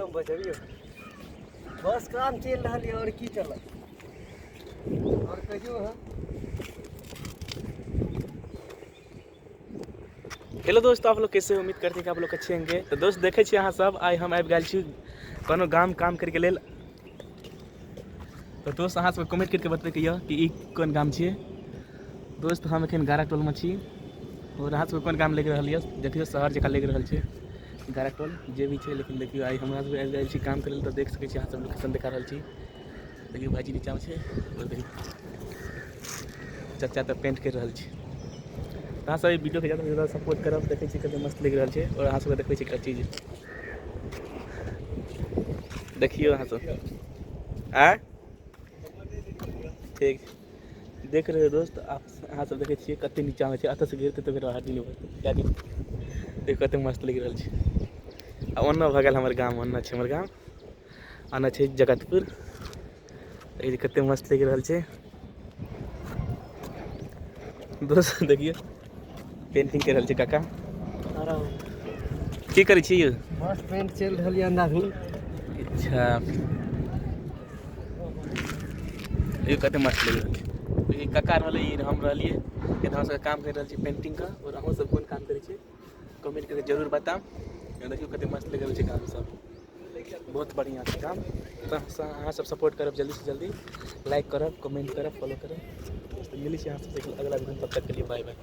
हम बचबियो बस काम चल रहा है और की चल और कहियो है। हेलो दोस्त, आप लोग कैसे? उम्मीद करते हैं कि आप लोग अच्छे होंगे। तो दोस्त देखे छी अहाँ सब आइ हम आबि गेल छी कोनो गाम काम करके लेल। तो दोस्त अहाँ सब कमेंट करके बतबैके यऽ कि ई कोन गाम छियै। दोस्त हम एखन गारा टोल में छी और अहाँ सब कोन गाम लागि रहल यऽ देखियो, शहर जकाँ लागि रहल छै गारा टोल जे भी छै। लेकिन देखियो आइ हमरा सब आबि गेल छी काम करे लेल। तो देख सकै छी अहाँ सब लोकेशन दिखा रहल छी। देखियो भाईजी नीचा में छै और देखियो चाचा तो पेंट कर रहल छी। अहाँ सब वीडियो के ज़्यादा से ज़्यादा सपोर्ट करब। देखै छी कते मस्त लग रहल छै और अहाँ सब देखै छी एकटा चीज देखियो अहाँ सब आ ठीक देख रहे हो दोस्त आप। अहाँ सब देखै छियै कते नीचा में छै, एतऽ से गिरतै तऽ फेर हड्डी नहि बढ़तै। देख कते मस्त लग रहल छै। आ ओन्ने भऽ गेल हमर गाम, ओन्ने छै हमर गाम, ओन्ने छै जगतपुर। ये कते मस्त लग रहल छै दोस्त। देखिए पेंटिंग कर रहल छै काका। की करै छी यौ? बस पेंट चल रहा है अंधाधुन। अच्छा ये कते मस्त लग रहल छै। ये काका रहलै, ई हम रहलियै। ये हम सब काम कर रहल छी पेंटिंग का। और अहूँ सब कोन काम करै छी कमेंट करके जरूर बताएब। देखियो कते मस्त लग रहल छै काम सब, बहुत बढ़िया छै काम। तो अहाँ सब सपोर्ट करब जल्दी से जल्दी, लाइक करब, कमेंट करब, फॉलो करब। तो मिली छी अहाँ सबसे अगला वीडियो में, तब तक के लिए बाय बाय।